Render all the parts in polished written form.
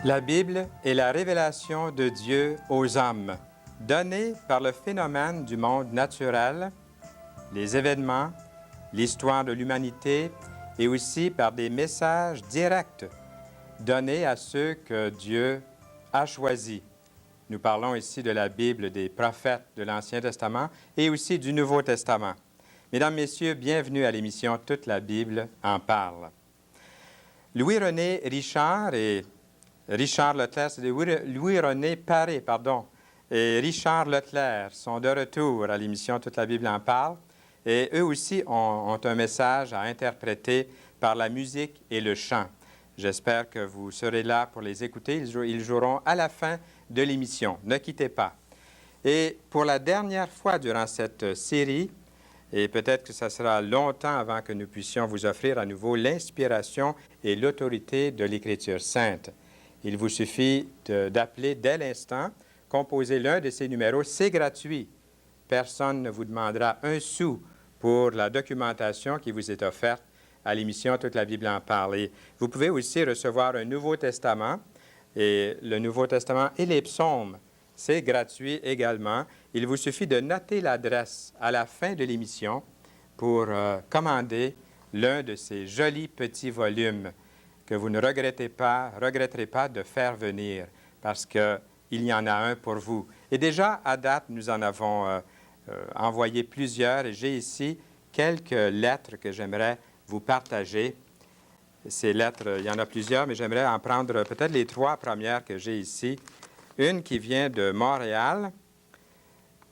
La Bible est la révélation de Dieu aux hommes, donnée par le phénomène du monde naturel, les événements, l'histoire de l'humanité et aussi par des messages directs donnés à ceux que Dieu a choisis. Nous parlons ici de la Bible des prophètes de l'Ancien Testament et aussi du Nouveau Testament. Mesdames, Messieurs, bienvenue à l'émission Toute la Bible en parle. Louis-René Richard et Richard Leclerc, c'est Louis-René Paré, et Richard Leclerc sont de retour à l'émission Toute la Bible en parle. Et eux aussi ont un message à interpréter par la musique et le chant. J'espère que vous serez là pour les écouter. Ils joueront à la fin de l'émission. Ne quittez pas. Et pour la dernière fois durant cette série, et peut-être que ça sera longtemps avant que nous puissions vous offrir à nouveau l'inspiration et l'autorité de l'Écriture sainte. Il vous suffit d'appeler dès l'instant, composer l'un de ces numéros. C'est gratuit. Personne ne vous demandera un sou pour la documentation qui vous est offerte à l'émission Toute la Bible en parle. Et vous pouvez aussi recevoir un Nouveau Testament, et le Nouveau Testament et les psaumes. C'est gratuit également. Il vous suffit de noter l'adresse à la fin de l'émission pour commander l'un de ces jolis petits volumes que vous ne regretterez pas de faire venir, parce qu'il y en a un pour vous. Et déjà, à date, nous en avons envoyé plusieurs, et j'ai ici quelques lettres que j'aimerais vous partager. Ces lettres, il y en a plusieurs, mais j'aimerais en prendre peut-être les 3 premières que j'ai ici. Une qui vient de Montréal.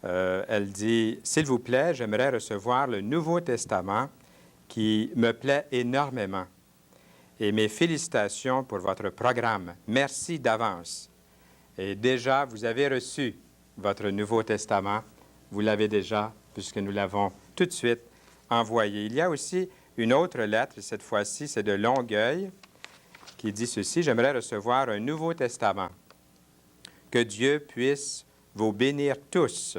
Elle dit « S'il vous plaît, j'aimerais recevoir le Nouveau Testament qui me plaît énormément. Et mes félicitations pour votre programme. Merci d'avance. » Et déjà, vous avez reçu votre Nouveau Testament. Vous l'avez déjà, puisque nous l'avons tout de suite envoyé. Il y a aussi une autre lettre, cette fois-ci, c'est de Longueuil, qui dit ceci: « J'aimerais recevoir un Nouveau Testament. Que Dieu puisse vous bénir tous.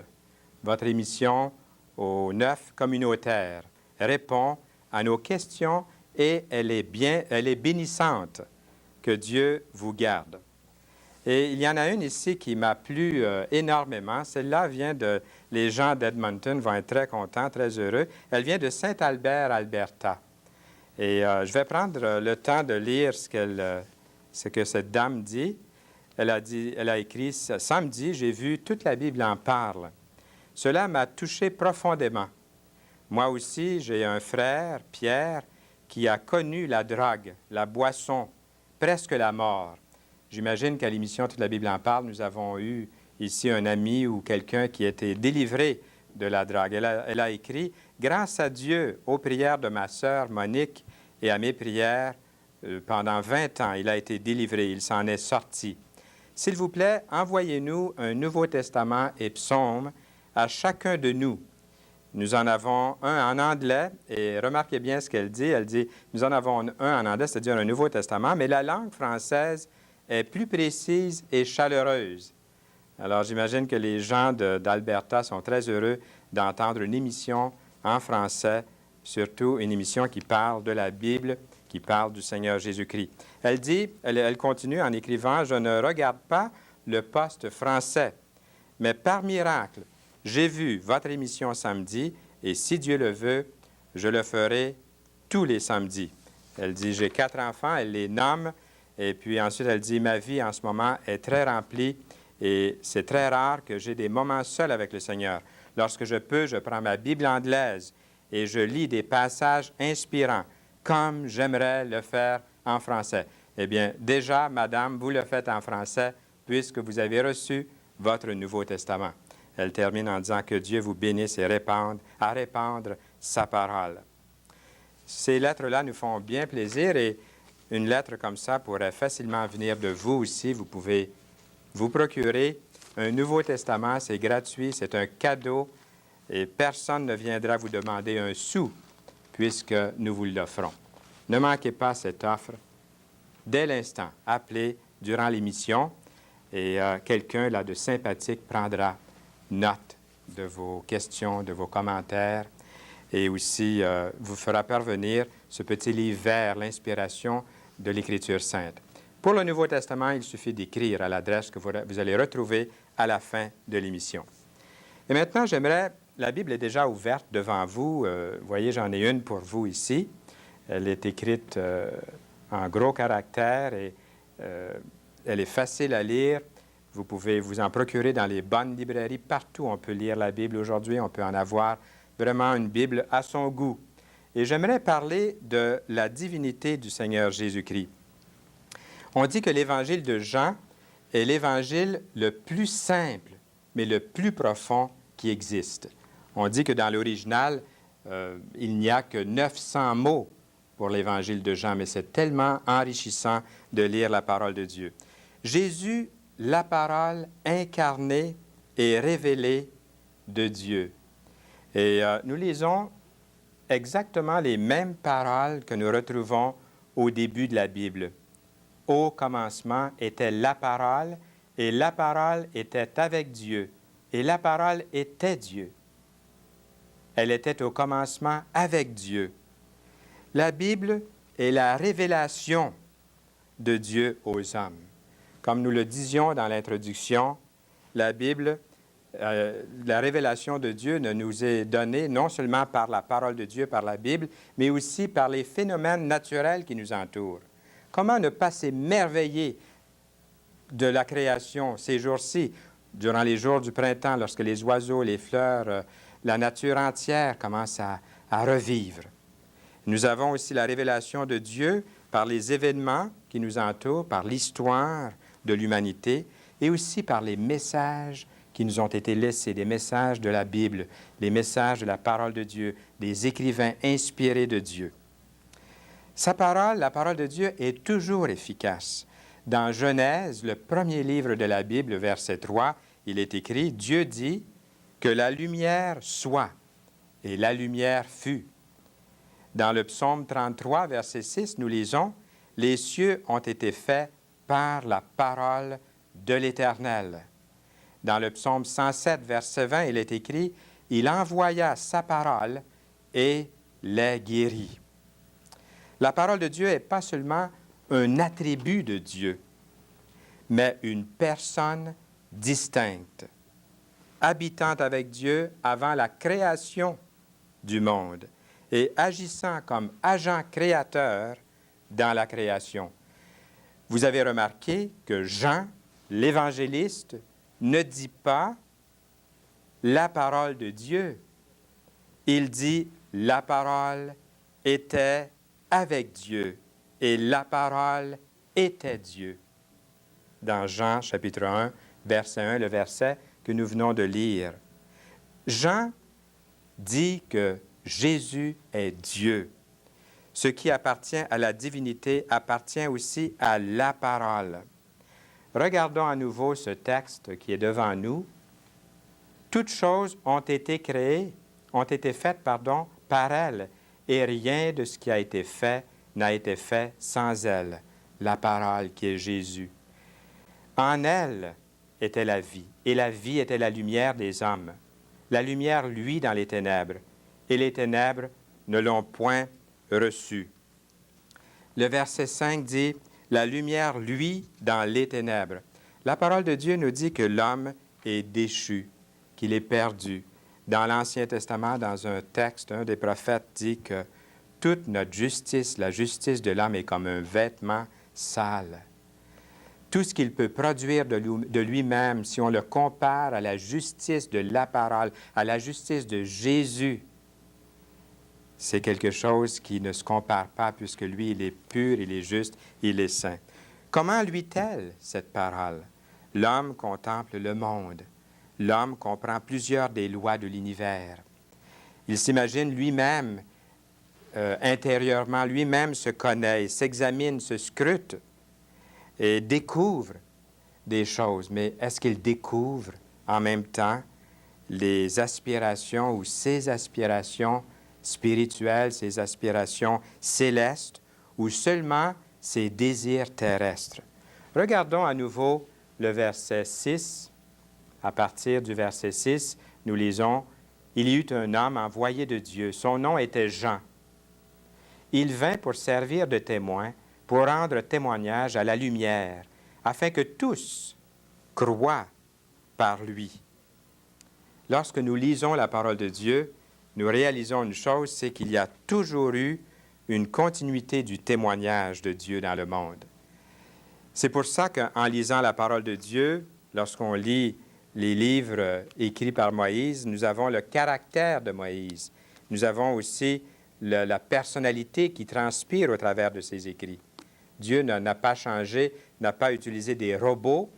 Votre émission aux 9 communautaires répond à nos questions et elle est bénissante. Que Dieu vous garde. » Et il y en a une ici qui m'a plu énormément. Celle-là vient de... Les gens d'Edmonton vont être très contents, très heureux. Elle vient de Saint-Albert, Alberta. Et je vais prendre le temps de lire ce que cette dame dit. Elle a écrit « Samedi, j'ai vu Toute la Bible en parle. Cela m'a touché profondément. Moi aussi, j'ai un frère, Pierre, qui a connu la drogue, la boisson, presque la mort. J'imagine qu'à l'émission Toute la Bible en parle, nous avons eu ici un ami ou quelqu'un qui a été délivré de la drogue. Elle a écrit « Grâce à Dieu, aux prières de ma sœur Monique et à mes prières, pendant 20 ans, il a été délivré, il s'en est sorti. S'il vous plaît, envoyez-nous un Nouveau Testament et psaumes à chacun de nous. Nous en avons un en anglais, et remarquez bien ce qu'elle dit. Elle dit, nous en avons un en anglais, c'est-à-dire un Nouveau Testament, mais la langue française est plus précise et chaleureuse. Alors, j'imagine que les gens d'Alberta sont très heureux d'entendre une émission en français, surtout une émission qui parle de la Bible, qui parle du Seigneur Jésus-Christ. Elle dit, elle continue en écrivant, « Je ne regarde pas le poste français, mais par miracle, j'ai vu votre émission samedi, et si Dieu le veut, je le ferai tous les samedis. » Elle dit, « J'ai 4 enfants, elle les nomme, et puis ensuite elle dit, « Ma vie en ce moment est très remplie, et c'est très rare que j'ai des moments seuls avec le Seigneur. Lorsque je peux, je prends ma Bible anglaise et je lis des passages inspirants, comme j'aimerais le faire en français. » Eh bien, déjà, madame, vous le faites en français, puisque vous avez reçu votre Nouveau Testament. Elle termine en disant que Dieu vous bénisse et à répandre sa parole. Ces lettres-là nous font bien plaisir, et une lettre comme ça pourrait facilement venir de vous aussi. Vous pouvez vous procurer un Nouveau Testament, c'est gratuit, c'est un cadeau, et personne ne viendra vous demander un sou, puisque nous vous l'offrons. Ne manquez pas cette offre. Dès l'instant, appelez durant l'émission, et quelqu'un là de sympathique prendra note de vos questions, de vos commentaires, et aussi vous fera parvenir ce petit livre vert, l'inspiration de l'Écriture sainte. Pour le Nouveau Testament, il suffit d'écrire à l'adresse que vous allez retrouver à la fin de l'émission. Et maintenant, la Bible est déjà ouverte devant vous. Vous voyez, j'en ai une pour vous ici. Elle est écrite en gros caractères et elle est facile à lire. Vous pouvez vous en procurer dans les bonnes librairies. Partout, on peut lire la Bible aujourd'hui. On peut en avoir vraiment une Bible à son goût. Et j'aimerais parler de la divinité du Seigneur Jésus-Christ. On dit que l'Évangile de Jean est l'Évangile le plus simple, mais le plus profond qui existe. On dit que dans l'original, il n'y a que 900 mots pour l'Évangile de Jean, mais c'est tellement enrichissant de lire la parole de Dieu. Jésus, la parole incarnée et révélée de Dieu. Et nous lisons exactement les mêmes paroles que nous retrouvons au début de la Bible. Au commencement était la parole, et la parole était avec Dieu, et la parole était Dieu. Elle était au commencement avec Dieu. La Bible est la révélation de Dieu aux hommes. Comme nous le disions dans l'introduction, la Bible, la révélation de Dieu ne nous est donnée non seulement par la parole de Dieu, par la Bible, mais aussi par les phénomènes naturels qui nous entourent. Comment ne pas s'émerveiller de la création ces jours-ci, durant les jours du printemps, lorsque les oiseaux, les fleurs, la nature entière commence à revivre. Nous avons aussi la révélation de Dieu par les événements qui nous entourent, par l'histoire de l'humanité et aussi par les messages qui nous ont été laissés, des messages de la Bible, les messages de la parole de Dieu, des écrivains inspirés de Dieu. Sa parole, la parole de Dieu, est toujours efficace. Dans Genèse, le premier livre de la Bible, verset 3, il est écrit « Dieu dit que la lumière soit, et la lumière fut. » Dans le psaume 33, verset 6, nous lisons « Les cieux ont été faits par la parole de l'Éternel. » Dans le psaume 107, verset 20, il est écrit « Il envoya sa parole et les guérit. » La parole de Dieu n'est pas seulement un attribut de Dieu, mais une personne distincte, habitant avec Dieu avant la création du monde et agissant comme agent créateur dans la création. Vous avez remarqué que Jean, l'évangéliste, ne dit pas la parole de Dieu. Il dit la parole était avec Dieu et la parole était Dieu. Dans Jean chapitre 1, verset 1, le verset que nous venons de lire. Jean dit que Jésus est Dieu. Ce qui appartient à la divinité appartient aussi à la parole. Regardons à nouveau ce texte qui est devant nous. Toutes choses ont été faites par elle, et rien de ce qui a été fait n'a été fait sans elle, la parole qui est Jésus. En elle était la vie, et la vie était la lumière des hommes. La lumière luit dans les ténèbres, et les ténèbres ne l'ont point reçue. Le verset 5 dit « La lumière luit dans les ténèbres ». La parole de Dieu nous dit que l'homme est déchu, qu'il est perdu. Dans l'Ancien Testament, dans un texte, un des prophètes dit que toute notre justice, la justice de l'homme est comme un vêtement sale. Tout ce qu'il peut produire de lui-même, si on le compare à la justice de la parole, à la justice de Jésus, c'est quelque chose qui ne se compare pas puisque lui, il est pur, il est juste, il est saint. Comment luit-elle, cette parole? L'homme contemple le monde. L'homme comprend plusieurs des lois de l'univers. Il s'imagine lui-même, intérieurement, lui-même se connaît, s'examine, se scrute et découvre des choses. Mais est-ce qu'il découvre en même temps les aspirations ou ses aspirations spirituelles, ses aspirations célestes ou seulement ses désirs terrestres? Regardons à nouveau le verset 6. À partir du verset 6, nous lisons « Il y eut un homme envoyé de Dieu. Son nom était Jean. Il vint pour servir de témoin, pour rendre témoignage à la lumière, afin que tous croient par lui. Lorsque nous lisons la parole de Dieu, nous réalisons une chose, c'est qu'il y a toujours eu une continuité du témoignage de Dieu dans le monde. C'est pour ça qu'en lisant la parole de Dieu, lorsqu'on lit les livres écrits par Moïse, nous avons le caractère de Moïse. Nous avons aussi la personnalité qui transpire au travers de ses écrits. Dieu n'a pas changé, n'a pas utilisé des robots,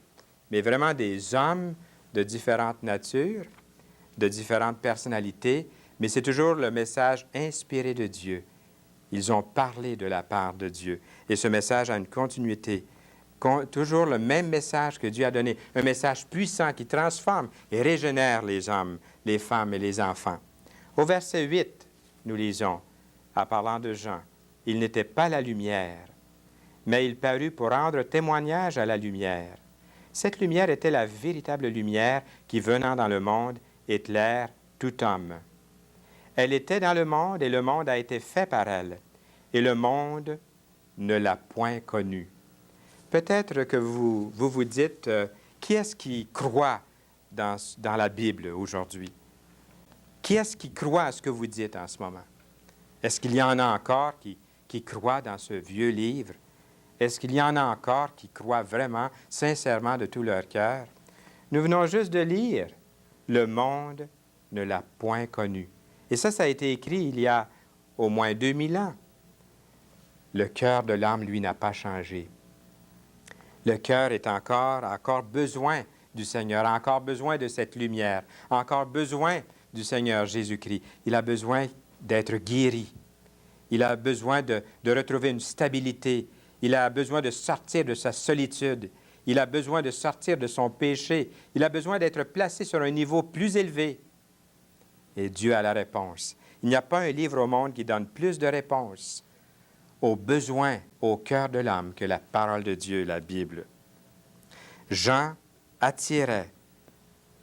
mais vraiment des hommes de différentes natures, de différentes personnalités, mais c'est toujours le message inspiré de Dieu. Ils ont parlé de la part de Dieu. Et ce message a une continuité. Toujours le même message que Dieu a donné, un message puissant qui transforme et régénère les hommes, les femmes et les enfants. Au verset 8, nous lisons, en parlant de Jean, « Il n'était pas la lumière, mais il parut pour rendre témoignage à la lumière. Cette lumière était la véritable lumière qui, venant dans le monde, éclaire tout homme. Elle était dans le monde et le monde a été fait par elle, et le monde ne l'a point connue. » Peut-être que vous dites, qui est-ce qui croit dans la Bible aujourd'hui? Qui est-ce qui croit à ce que vous dites en ce moment? Est-ce qu'il y en a encore qui croient dans ce vieux livre? Est-ce qu'il y en a encore qui croient vraiment, sincèrement, de tout leur cœur? Nous venons juste de lire, « Le monde ne l'a point connu. » Et ça a été écrit il y a au moins 2000 ans. Le cœur de l'homme, lui, n'a pas changé. Le cœur est encore besoin du Seigneur, a encore besoin de cette lumière, a encore besoin du Seigneur Jésus-Christ. Il a besoin d'être guéri. Il a besoin de retrouver une stabilité. Il a besoin de sortir de sa solitude. Il a besoin de sortir de son péché. Il a besoin d'être placé sur un niveau plus élevé. Et Dieu a la réponse. Il n'y a pas un livre au monde qui donne plus de réponses aux besoins au cœur de l'homme que la parole de Dieu, la Bible. Jean attirait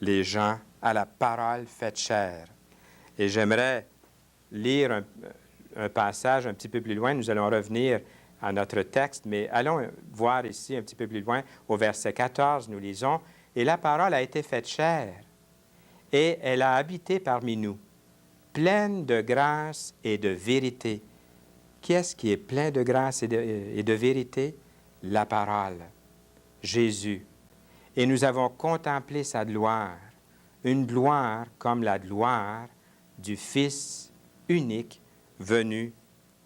les gens à la parole faite chair. Et j'aimerais lire un passage un petit peu plus loin. Nous allons revenir à notre texte, mais allons voir ici un petit peu plus loin. Au verset 14, nous lisons, « Et la parole a été faite chair, et elle a habité parmi nous, pleine de grâce et de vérité. » Qui est-ce qui est plein de grâce et de vérité? La parole, Jésus. Et nous avons contemplé sa gloire, une gloire comme la gloire du Fils unique venu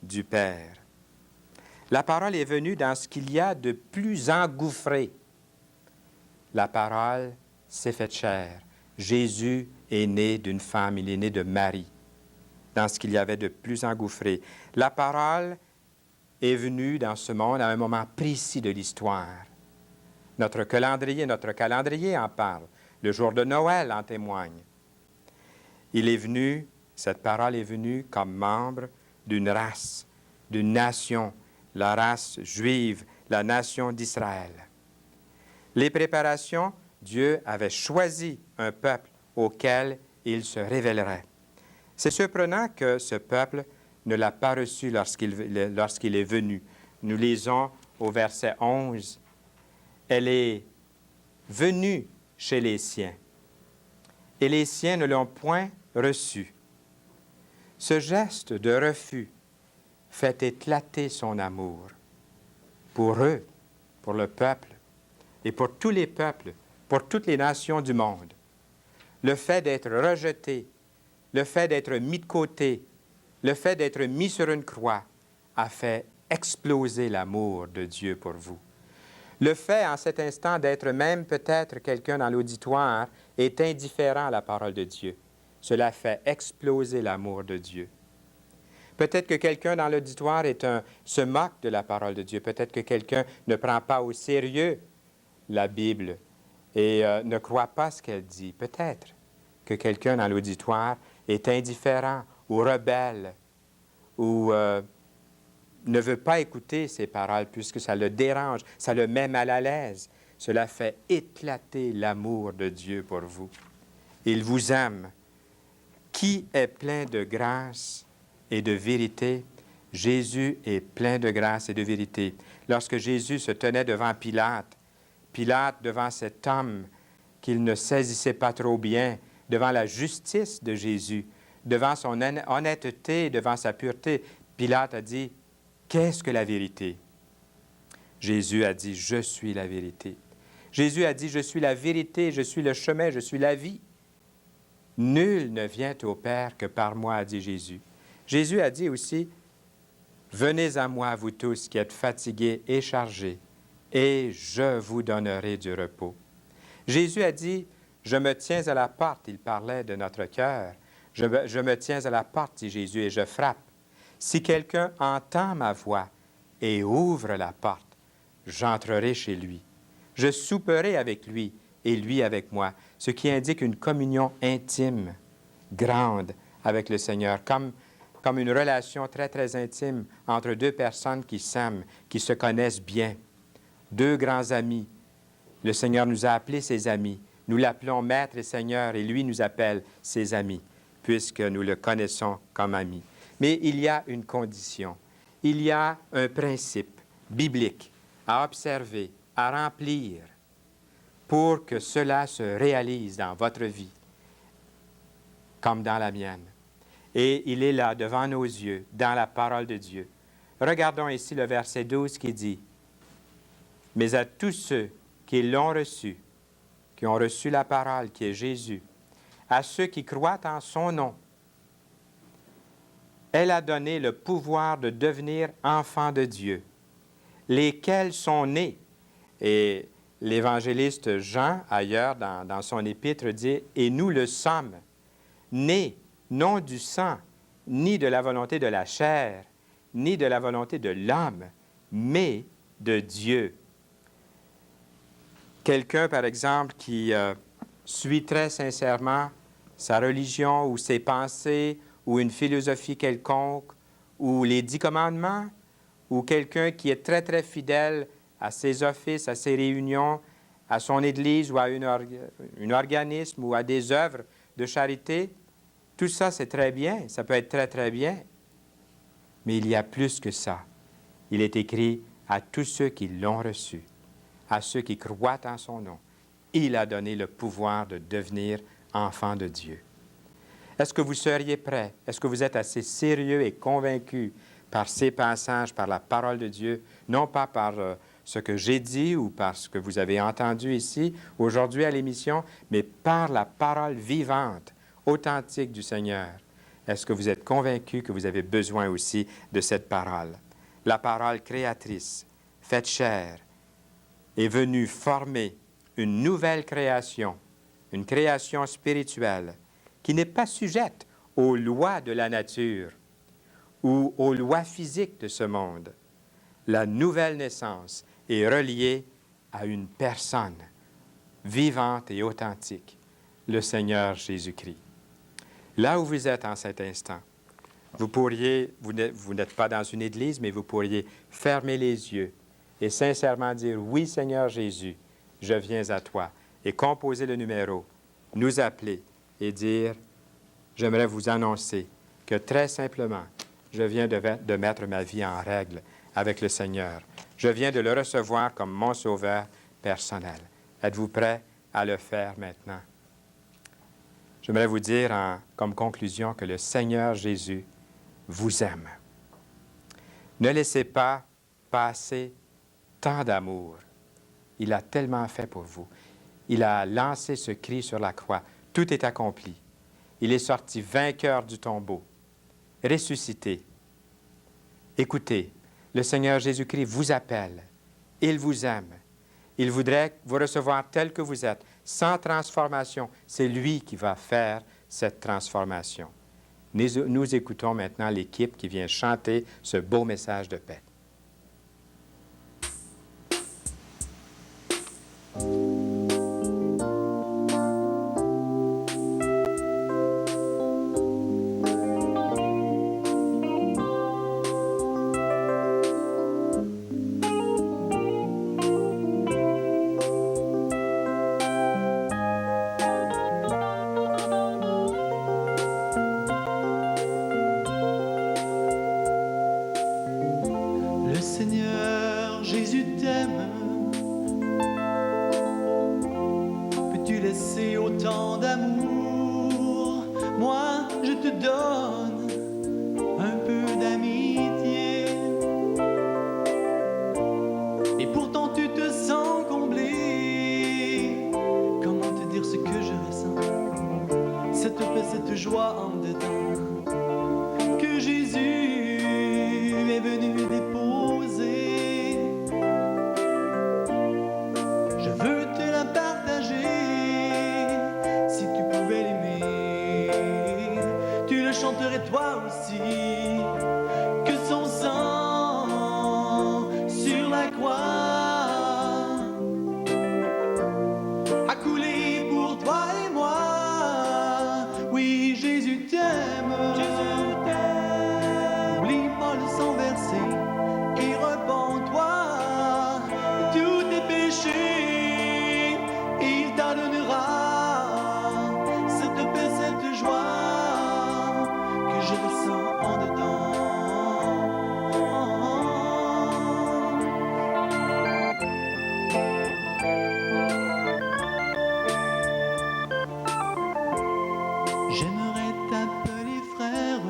du Père. La parole est venue dans ce qu'il y a de plus engouffré. La parole s'est faite chair. Jésus est né d'une femme, il est né de Marie, dans ce qu'il y avait de plus engouffré. La parole est venue dans ce monde à un moment précis de l'histoire. Notre calendrier en parle. Le jour de Noël en témoigne. Cette parole est venue comme membre d'une race, d'une nation, la race juive, la nation d'Israël. Les préparations, Dieu avait choisi un peuple auquel il se révélerait. C'est surprenant que ce peuple ne l'a pas reçu lorsqu'il est venu. Nous lisons au verset 11, « Elle est venue chez les siens, et les siens ne l'ont point reçue. » Ce geste de refus fait éclater son amour pour eux, pour le peuple, et pour tous les peuples, pour toutes les nations du monde. Le fait d'être rejeté, le fait d'être mis de côté, le fait d'être mis sur une croix a fait exploser l'amour de Dieu pour vous. Le fait, en cet instant, d'être même peut-être quelqu'un dans l'auditoire est indifférent à la parole de Dieu. Cela fait exploser l'amour de Dieu. Peut-être que quelqu'un dans l'auditoire se moque de la parole de Dieu. Peut-être que quelqu'un ne prend pas au sérieux la Bible et ne croit pas ce qu'elle dit. Peut-être que quelqu'un dans l'auditoire est indifférent ou rebelle ou ne veut pas écouter ces paroles puisque ça le dérange, ça le met mal à l'aise. Cela fait éclater l'amour de Dieu pour vous. Il vous aime. Qui est plein de grâce et de vérité? Jésus est plein de grâce et de vérité. lorsque Jésus se tenait devant Pilate, Pilate devant cet homme qu'il ne saisissait pas trop bien, devant la justice de Jésus, devant son honnêteté, devant sa pureté, Pilate a dit, « Qu'est-ce que la vérité? » Jésus a dit, « Je suis la vérité. » Jésus a dit, « Je suis la vérité, je suis le chemin, je suis la vie. » Nul ne vient au Père que par moi, a dit Jésus. Jésus a dit aussi, « Venez à moi, vous tous qui êtes fatigués et chargés, et je vous donnerai du repos. » Jésus a dit, « Je me tiens à la porte. » Il parlait de notre cœur. « Je me tiens à la porte, dit Jésus, et je frappe. Si quelqu'un entend ma voix et ouvre la porte, j'entrerai chez lui. Je souperai avec lui et lui avec moi, ce qui indique une communion intime, grande avec le Seigneur, comme une relation très, très intime entre deux personnes qui s'aiment, qui se connaissent bien. Deux grands amis. Le Seigneur nous a appelés ses amis. Nous l'appelons Maître et Seigneur, et lui nous appelle ses amis, puisque nous le connaissons comme ami. Mais il y a une condition. Il y a un principe biblique à observer, à remplir, pour que cela se réalise dans votre vie, comme dans la mienne. Et il est là, devant nos yeux, dans la parole de Dieu. Regardons ici le verset 12 qui dit, « Mais à tous ceux qui l'ont reçu, qui ont reçu la parole qui est Jésus, à ceux qui croient en son nom, elle a donné le pouvoir de devenir enfants de Dieu, lesquels sont nés. » Et l'évangéliste Jean, ailleurs dans son épître, dit, « Et nous le sommes, nés, non du sang, ni de la volonté de la chair, ni de la volonté de l'homme, mais de Dieu. » Quelqu'un, par exemple, qui suit très sincèrement sa religion ou ses pensées ou une philosophie quelconque ou les 10 commandements, ou quelqu'un qui est très, très fidèle à ses offices, à ses réunions, à son Église ou à un organisme ou à des œuvres de charité, tout ça, c'est très bien, ça peut être très, très bien. Mais il y a plus que ça. Il est écrit à tous ceux qui l'ont reçu, à ceux qui croient en son nom. Il a donné le pouvoir de devenir enfants de Dieu. Est-ce que vous seriez prêts? Est-ce que vous êtes assez sérieux et convaincus par ces passages, par la parole de Dieu, non pas par ce que j'ai dit ou par ce que vous avez entendu ici, aujourd'hui à l'émission, mais par la parole vivante, authentique du Seigneur? Est-ce que vous êtes convaincus que vous avez besoin aussi de cette parole? La parole créatrice, faite chair, est venue former une nouvelle création, une création spirituelle, qui n'est pas sujette aux lois de la nature ou aux lois physiques de ce monde. La nouvelle naissance est reliée à une personne vivante et authentique, le Seigneur Jésus-Christ. Là où vous êtes en cet instant, vous n'êtes pas dans une église, mais vous pourriez fermer les yeux et sincèrement dire, « Oui, Seigneur Jésus, je viens à toi », et composer le numéro, nous appeler et dire, « J'aimerais vous annoncer que très simplement, je viens de mettre ma vie en règle avec le Seigneur. Je viens de le recevoir comme mon sauveur personnel. » Êtes-vous prêt à le faire maintenant? J'aimerais vous dire comme conclusion que le Seigneur Jésus vous aime. Ne laissez pas passer tant d'amour. Il a tellement fait pour vous. Il a lancé ce cri sur la croix. Tout est accompli. Il est sorti vainqueur du tombeau, ressuscité. Écoutez, le Seigneur Jésus-Christ vous appelle. Il vous aime. Il voudrait vous recevoir tel que vous êtes, sans transformation. C'est lui qui va faire cette transformation. Nous écoutons maintenant l'équipe qui vient chanter ce beau message de paix. chanterai toi aussi que son sang sur la croix a coulé pour toi et moi. Oui, Jésus t'aime. Jésus t'aime. N'oublie pas le sang versé et repens-toi de tous tes péchés. Et il t'adonnera cette paix, cette joie que je ressens en dedans. J'aimerais t'appeler frère,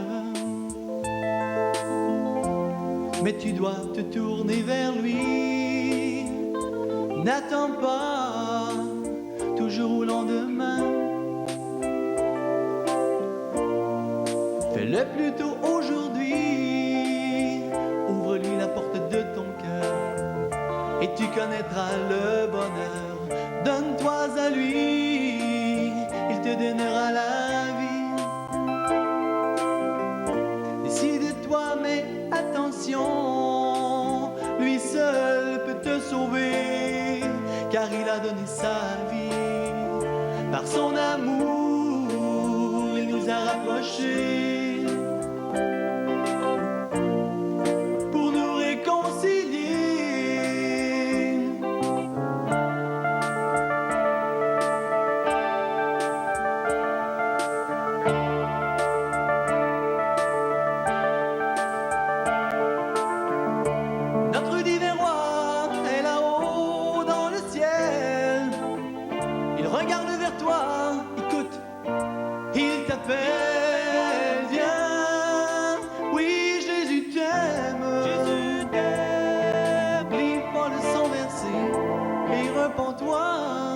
mais tu dois te tourner vers lui. N'attends pas toujours au lendemain. Fais-le plutôt aujourd'hui. Ouvre-lui la porte de ton cœur et tu connaîtras le bonheur. Donne-toi à lui, il te donnera la vie. Décide-toi, mais attention, lui seul peut te sauver, car il a donné sa vie. Par son amour, il nous a rapprochés pour nous réconcilier. Notre divin roi est là-haut dans le ciel. Il regarde vers toi, écoute, il t'appelle, viens. Oui, Jésus t'aime. Jésus t'aime. N'oublie pas le sang versé et repens-toi.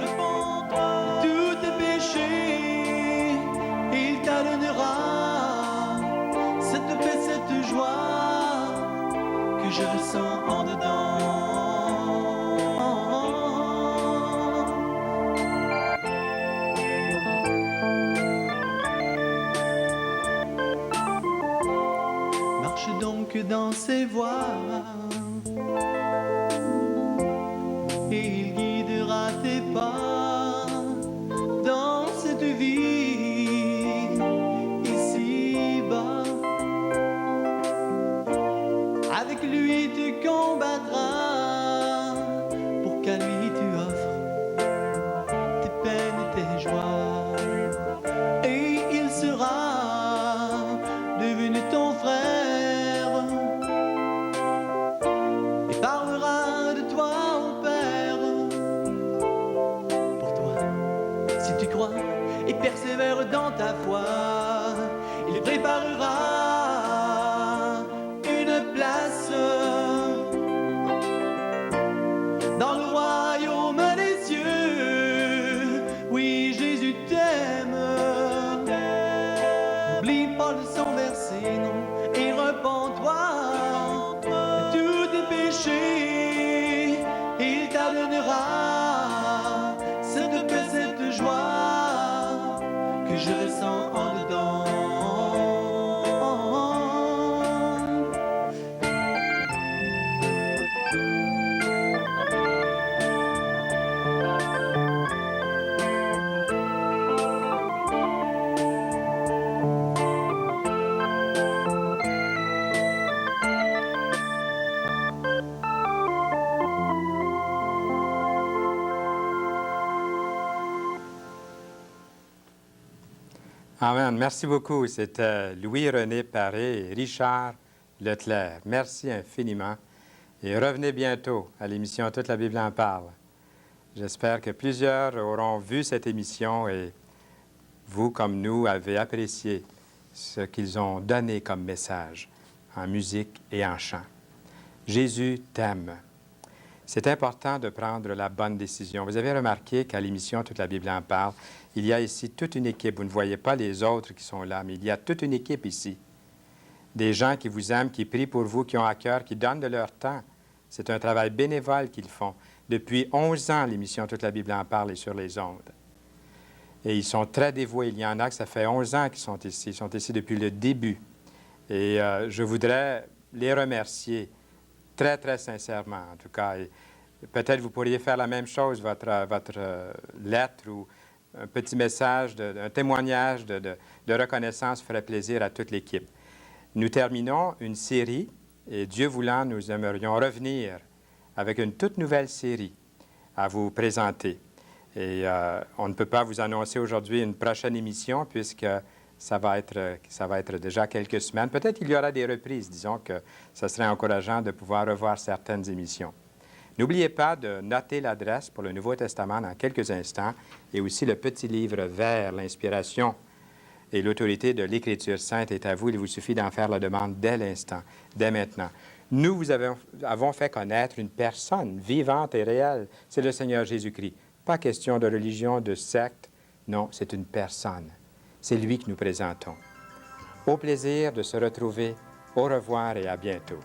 Repens-toi de tous tes péchés. Il t'adonnera cette paix, cette joie que je ressens en dedans. Marche donc dans ses voies et il guidera tes pas dans cette vie ici-bas. Avec lui tu combattras pour qu'à lui tu offres tes peines et tes joies. Et il sera devenu ton frère et parlera de toi au Père. Pour toi, si tu crois et persévères dans ta foi, il préparera une place dans le royaume des cieux. Oui, Jésus t'aime. N'oublie pas le sang versé, non, et repens-toi de tous tes péchés. Il t'adonnera cette paix, cette joie que je ressens en dedans. Amen. Merci beaucoup. C'était Louis-René Paré et Richard Leclerc. Merci infiniment. Et revenez bientôt à l'émission Toute la Bible en parle. J'espère que plusieurs auront vu cette émission et vous, comme nous, avez apprécié ce qu'ils ont donné comme message en musique et en chant. Jésus t'aime. C'est important de prendre la bonne décision. Vous avez remarqué qu'à l'émission Toute la Bible en parle, il y a ici toute une équipe. Vous ne voyez pas les autres qui sont là, mais il y a toute une équipe ici. Des gens qui vous aiment, qui prient pour vous, qui ont à cœur, qui donnent de leur temps. C'est un travail bénévole qu'ils font. Depuis 11 ans, l'émission Toute la Bible en parle est sur les ondes. Et ils sont très dévoués. Il y en a que ça fait 11 ans qu'ils sont ici. Ils sont ici depuis le début. Et je voudrais les remercier très, très sincèrement, en tout cas. Et peut-être vous pourriez faire la même chose, votre lettre ou un petit message, un témoignage de reconnaissance ferait plaisir à toute l'équipe. Nous terminons une série et Dieu voulant, nous aimerions revenir avec une toute nouvelle série à vous présenter. Et on ne peut pas vous annoncer aujourd'hui une prochaine émission puisque ça va être déjà quelques semaines. Peut-être qu'il y aura des reprises, disons que ce serait encourageant de pouvoir revoir certaines émissions. N'oubliez pas de noter l'adresse pour le Nouveau Testament dans quelques instants et aussi le petit livre vert, l'inspiration et l'autorité de l'Écriture sainte est à vous. Il vous suffit d'en faire la demande dès l'instant, dès maintenant. Nous vous avons fait connaître une personne vivante et réelle, c'est le Seigneur Jésus-Christ. Pas question de religion, de secte, non, c'est une personne. C'est lui que nous présentons. Au plaisir de se retrouver. Au revoir et à bientôt.